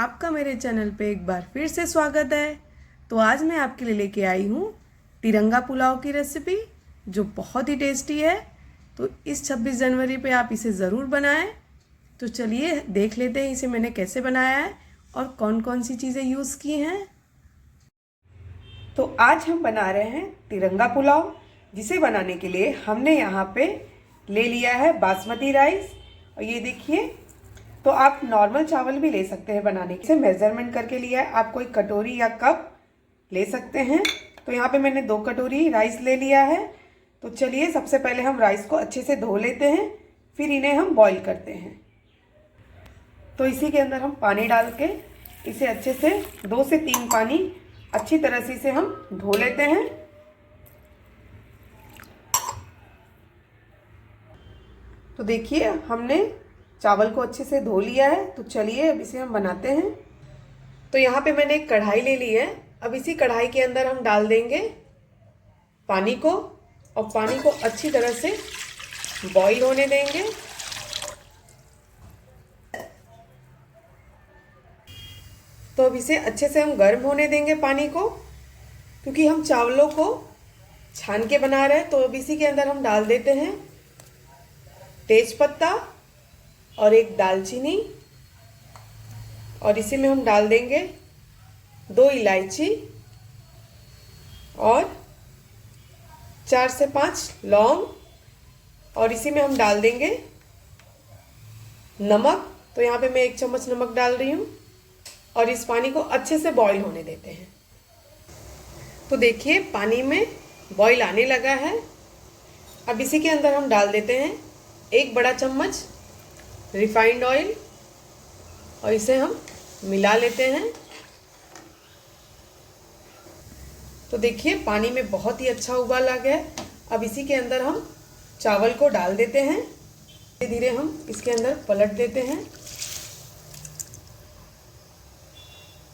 आपका मेरे चैनल पे एक बार फिर से स्वागत है। तो आज मैं आपके लिए लेके आई हूँ तिरंगा पुलाव की रेसिपी जो बहुत ही टेस्टी है। तो इस 26 जनवरी पे आप इसे ज़रूर बनाएं। तो चलिए देख लेते हैं इसे मैंने कैसे बनाया है और कौन कौन सी चीज़ें यूज़ की हैं। तो आज हम बना रहे हैं तिरंगा पुलाव, जिसे बनाने के लिए हमने यहाँ पे ले लिया है बासमती राइस। और ये देखिए, तो आप नॉर्मल चावल भी ले सकते हैं बनाने के। इसे मेजरमेंट करके लिया है, आप कोई कटोरी या कप ले सकते हैं। तो यहाँ पे मैंने 2 कटोरी राइस ले लिया है। तो चलिए सबसे पहले हम राइस को अच्छे से धो लेते हैं, फिर इन्हें हम बॉईल करते हैं। तो इसी के अंदर हम पानी डाल के इसे अच्छे से 2 से 3 पानी अच्छी तरह से इसे हम धो लेते हैं। तो देखिए हमने चावल को अच्छे से धो लिया है। तो चलिए अब इसे हम बनाते हैं। तो यहाँ पे मैंने एक कढ़ाई ले ली है। अब इसी कढ़ाई के अंदर हम डाल देंगे पानी को और पानी को अच्छी तरह से बॉईल होने देंगे। तो अब इसे अच्छे से हम गर्म होने देंगे पानी को, क्योंकि हम चावलों को छान के बना रहे हैं। तो अब इसी के अंदर हम डाल देते हैं तेज पत्ता और एक दालचीनी, और इसी में हम डाल देंगे 2 इलायची और 4 से 5 लौंग, और इसी में हम डाल देंगे नमक। तो यहाँ पे मैं 1 चम्मच नमक डाल रही हूँ और इस पानी को अच्छे से बॉईल होने देते हैं। तो देखिए पानी में बॉईल आने लगा है। अब इसी के अंदर हम डाल देते हैं 1 बड़ा चम्मच रिफाइंड ऑयल और इसे हम मिला लेते हैं। तो देखिए पानी में बहुत ही अच्छा उबाल आ गया है। अब इसी के अंदर हम चावल को डाल देते हैं। धीरे धीरे हम इसके अंदर पलट देते हैं।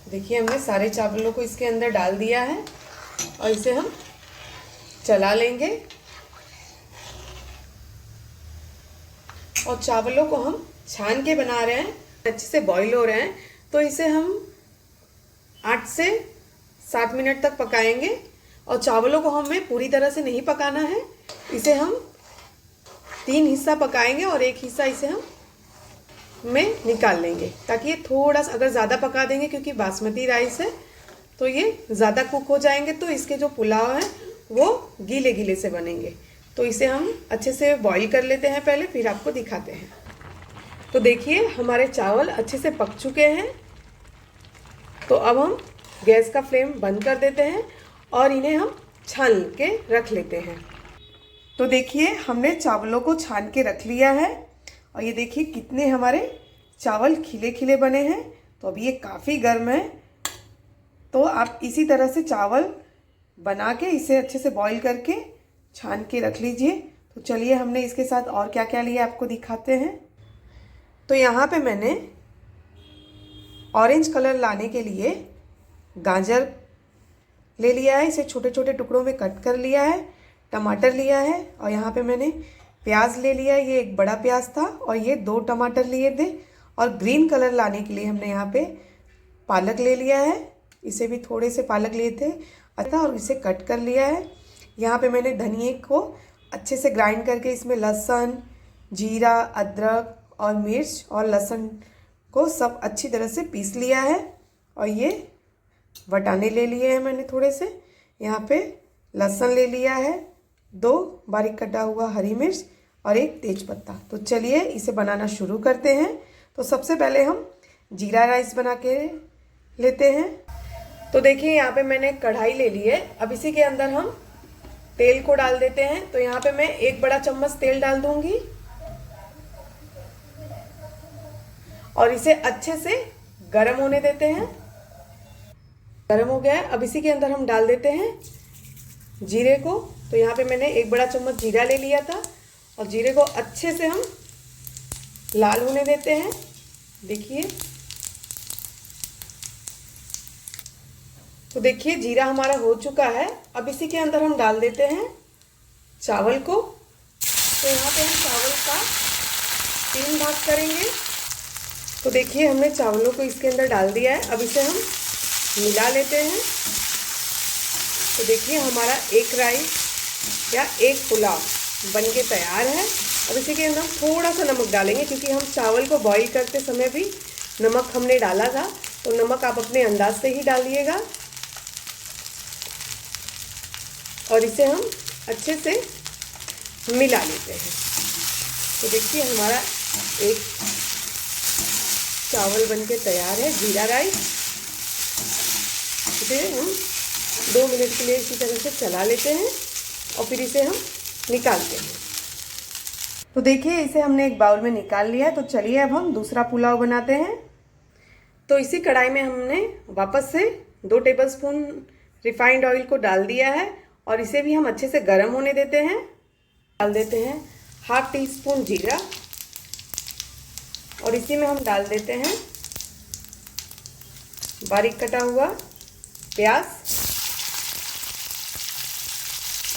देखिए हमने सारे चावलों को इसके अंदर डाल दिया है और इसे हम चला लेंगे। और चावलों को हम छान के बना रहे हैं, अच्छे से बॉईल हो रहे हैं। तो इसे हम 8 से 7 मिनट तक पकाएंगे। और चावलों को हमें पूरी तरह से नहीं पकाना है, इसे हम 3 हिस्सा पकाएंगे और 1 हिस्सा इसे हम में निकाल लेंगे, ताकि ये थोड़ा सा, अगर ज़्यादा पका देंगे क्योंकि बासमती राइस है तो ये ज़्यादा कुक हो जाएंगे, तो इसके जो पुलाव है वो गीले गीले से बनेंगे। तो इसे हम अच्छे से बॉईल कर लेते हैं पहले, फिर आपको दिखाते हैं। तो देखिए हमारे चावल अच्छे से पक चुके हैं। तो अब हम गैस का फ्लेम बंद कर देते हैं और इन्हें हम छान के रख लेते हैं। तो देखिए हमने चावलों को छान के रख लिया है और ये देखिए कितने हमारे चावल खिले खिले बने हैं। तो अभी ये काफ़ी गर्म है। तो आप इसी तरह से चावल बना के इसे अच्छे से बॉईल करके छान के रख लीजिए। तो चलिए हमने इसके साथ और क्या क्या लिया आपको दिखाते हैं। तो यहाँ पे मैंने ऑरेंज कलर लाने के लिए गाजर ले लिया है, इसे छोटे छोटे टुकड़ों में कट कर लिया है। टमाटर लिया है और यहाँ पे मैंने प्याज ले लिया है, ये 1 बड़ा प्याज था और ये 2 टमाटर लिए थे। और ग्रीन कलर लाने के लिए हमने यहाँ पे पालक ले लिया है, इसे भी थोड़े से पालक लिए थे अच्छा, और इसे कट कर लिया है। यहाँ पे मैंने धनिए को अच्छे से ग्राइंड करके इसमें लहसुन, जीरा, अदरक और मिर्च और लहसुन को सब अच्छी तरह से पीस लिया है। और ये वटाने ले लिए हैं मैंने थोड़े से। यहाँ पे लहसुन ले लिया है, 2 बारीक कटा हुआ हरी मिर्च और 1 तेज पत्ता। तो चलिए इसे बनाना शुरू करते हैं। तो सबसे पहले हम जीरा राइस बना के लेते हैं। तो देखिए यहाँ पे मैंने कढ़ाई ले ली है। अब इसी के अंदर हम तेल को डाल देते हैं। तो यहाँ पे मैं 1 बड़ा चम्मच तेल डाल दूंगी और इसे अच्छे से गर्म होने देते हैं। गर्म हो गया है। अब इसी के अंदर हम डाल देते हैं जीरे को। तो यहाँ पे मैंने 1 बड़ा चम्मच जीरा ले लिया था और जीरे को अच्छे से हम लाल होने देते हैं। देखिए, तो देखिए जीरा हमारा हो चुका है। अब इसी के अंदर हम डाल देते हैं चावल को। तो यहाँ पे हम चावल का 3 भाग करेंगे। तो देखिए हमने चावलों को इसके अंदर डाल दिया है। अब इसे हम मिला लेते हैं। तो देखिए हमारा एक राइस या एक पुलाव बनके तैयार है। अब इसी के अंदर हम थोड़ा सा नमक डालेंगे, क्योंकि हम चावल को बॉईल करते समय भी नमक हमने डाला था। तो नमक आप अपने अंदाज से ही डालिएगा। और इसे हम अच्छे से मिला लेते हैं। तो देखिए हमारा एक चावल बनके तैयार है, जीरा राइस। इसे हम 2 मिनट के लिए इसी तरह से चला लेते हैं और फिर इसे हम निकालते हैं। तो देखिए इसे हमने एक बाउल में निकाल लिया है। तो चलिए अब हम दूसरा पुलाव बनाते हैं। तो इसी कढ़ाई में हमने वापस से 2 टेबलस्पून रिफाइंड ऑयल को डाल दिया है और इसे भी हम अच्छे से गर्म होने देते हैं। डाल देते हैं ½ टीस्पून जीरा और इसी में हम डाल देते हैं बारीक कटा हुआ प्याज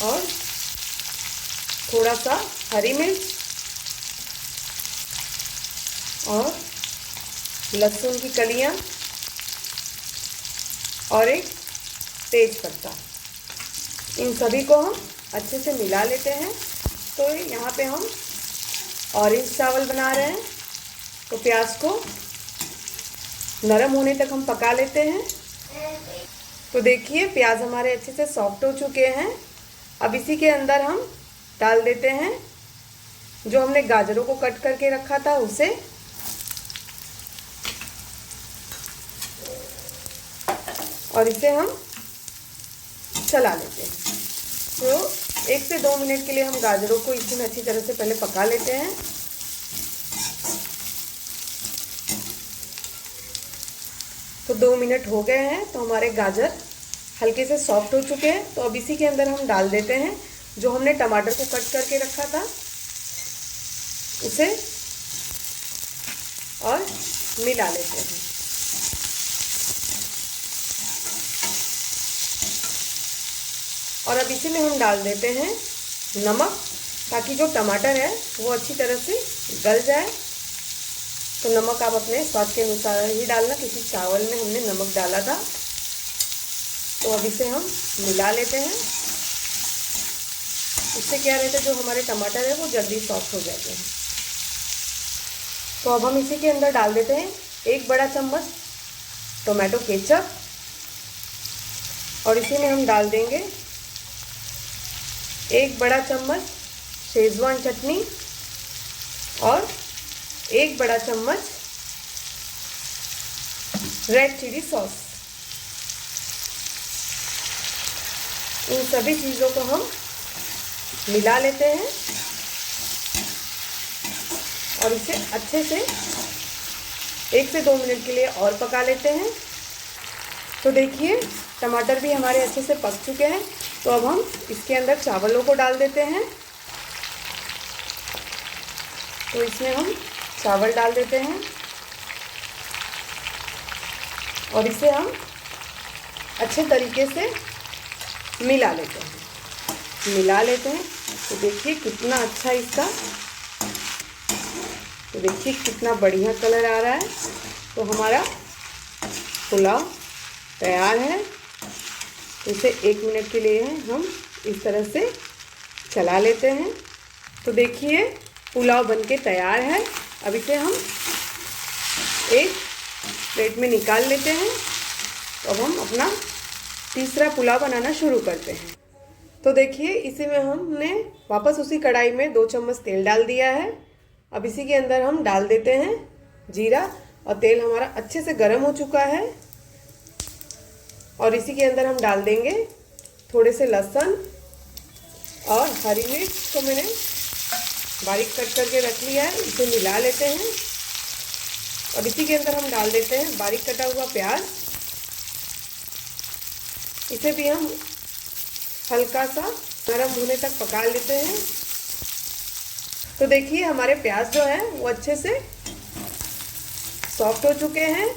और थोड़ा सा हरी मिर्च और लहसुन की कलियां और एक तेज पत्ता। इन सभी को हम अच्छे से मिला लेते हैं। तो यहाँ पे हम ऑरेंज चावल बना रहे हैं, तो प्याज को नरम होने तक हम पका लेते हैं। तो देखिए प्याज हमारे अच्छे से सॉफ्ट हो चुके हैं। अब इसी के अंदर हम डाल देते हैं जो हमने गाजरों को कट करके रखा था उसे। और इसे हम चला लेते हैं। तो 1 से 2 मिनट के लिए हम गाजरों को इसमें अच्छी तरह से पहले पका लेते हैं। तो 2 मिनट हो गए हैं। तो हमारे गाजर हल्के से सॉफ्ट हो चुके हैं। तो अब इसी के अंदर हम डाल देते हैं जो हमने टमाटर को कट करके रखा था उसे और मिला लेते हैं। और अब इसी में हम डाल देते हैं नमक, ताकि जो टमाटर है वो अच्छी तरह से गल जाए। तो नमक आप अपने स्वाद के अनुसार ही डालना, क्योंकि चावल में हमने नमक डाला था। तो अब इसे हम मिला लेते हैं। इससे क्या रहता है, जो हमारे टमाटर है वो जल्दी सॉफ्ट हो जाते हैं। तो अब हम इसी के अंदर डाल देते हैं 1 बड़ा चम्मच टोमेटो केचप और इसी में हम डाल देंगे 1 बड़ा चम्मच शेजवान चटनी और 1 बड़ा चम्मच रेड चिली सॉस। इन सभी चीज़ों को हम मिला लेते हैं और इसे अच्छे से 1 से 2 मिनट के लिए और पका लेते हैं। तो देखिए टमाटर भी हमारे अच्छे से पक चुके हैं। तो अब हम इसके अंदर चावलों को डाल देते हैं। तो इसमें हम चावल डाल देते हैं और इसे हम अच्छे तरीके से मिला लेते हैं। तो देखिए कितना अच्छा इसका, तो देखिए कितना बढ़िया कलर आ रहा है। तो हमारा पुलाव तैयार है। इसे 1 मिनट के लिए हम इस तरह से चला लेते हैं। तो देखिए पुलाव बनके तैयार है। अब इसे हम एक प्लेट में निकाल लेते हैं। तो अब हम अपना तीसरा पुलाव बनाना शुरू करते हैं। तो देखिए इसी में हमने वापस उसी कढ़ाई में 2 चम्मच तेल डाल दिया है। अब इसी के अंदर हम डाल देते हैं जीरा और तेल हमारा अच्छे से गर्म हो चुका है। और इसी के अंदर हम डाल देंगे थोड़े से लहसुन और हरी मिर्च को मैंने बारीक कट करके रख लिया है। इसे मिला लेते हैं और इसी के अंदर हम डाल देते हैं बारीक कटा हुआ प्याज। इसे भी हम हल्का सा गर्म होने तक पका लेते हैं। तो देखिए हमारे प्याज जो है वो अच्छे से सॉफ्ट हो चुके हैं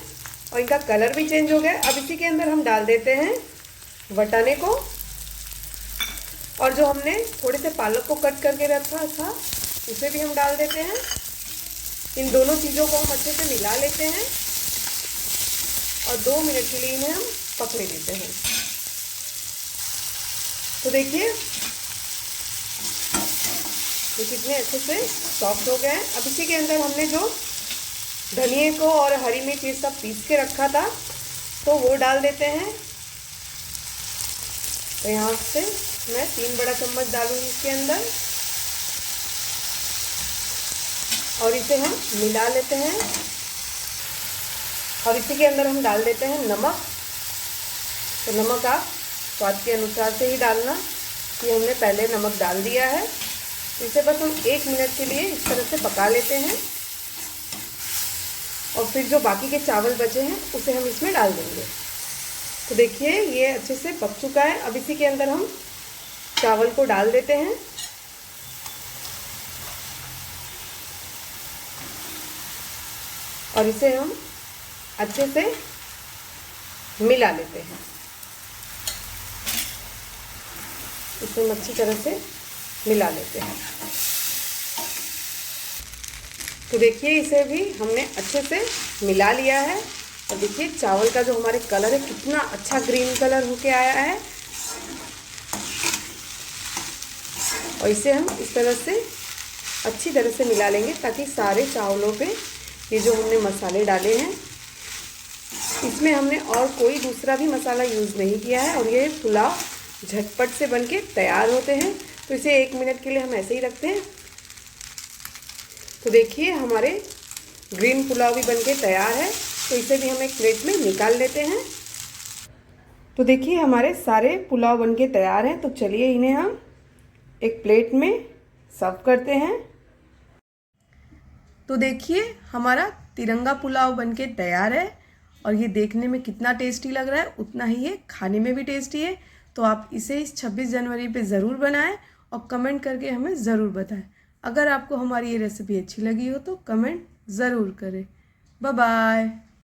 और इनका कलर भी चेंज हो गया। अब इसी के अंदर हम डाल देते हैं वटाने को और जो हमने थोड़े से पालक को कट करके रखा था उसे भी हम डाल देते हैं। इन दोनों चीज़ों को हम अच्छे से मिला लेते हैं और 2 मिनट के लिए इन्हें हम पकने देते हैं। तो देखिए ये कितने अच्छे से सॉफ्ट हो गए हैं। अब इसी के अंदर हमने जो धनिए को और हरी मिर्च ये सब पीस के रखा था तो वो डाल देते हैं। तो यहाँ से मैं 3 बड़ा चम्मच डालूंगी इसके अंदर और इसे हम मिला लेते हैं। और इसी के अंदर हम डाल देते हैं नमक। तो नमक आप स्वाद के अनुसार से ही डालना, कि हमने पहले नमक डाल दिया है। इसे बस हम 1 मिनट के लिए इस तरह से पका लेते हैं और फिर जो बाकी के चावल बचे हैं उसे हम इसमें डाल देंगे। तो देखिए ये अच्छे से पक चुका है। अब इसी के अंदर हम चावल को डाल देते हैं और इसे हम अच्छे से मिला लेते हैं। इसे हम अच्छी तरह से मिला लेते हैं। तो देखिए इसे भी हमने अच्छे से मिला लिया है और देखिए चावल का जो हमारे कलर है कितना अच्छा ग्रीन कलर होके आया है। और इसे हम इस तरह से अच्छी तरह से मिला लेंगे ताकि सारे चावलों पे ये जो हमने मसाले डाले हैं इसमें हमने और कोई दूसरा भी मसाला यूज़ नहीं किया है और ये पुलाव झटपट से बनके तैयार होते हैं। तो इसे 1 मिनट के लिए हम ऐसे ही रखते हैं। तो देखिए हमारे ग्रीन पुलाव भी बनके तैयार है। तो इसे भी हम एक प्लेट में निकाल लेते हैं। तो देखिए हमारे सारे पुलाव बनके तैयार हैं। तो चलिए इन्हें हम एक प्लेट में सर्व करते हैं। तो देखिए हमारा तिरंगा पुलाव बनके तैयार है और ये देखने में कितना टेस्टी लग रहा है, उतना ही ये खाने में भी टेस्टी है। तो आप इसे इस 26 जनवरी पे ज़रूर बनाएं और कमेंट करके हमें ज़रूर बताएं। अगर आपको हमारी ये रेसिपी अच्छी लगी हो तो कमेंट ज़रूर करें। Bye bye.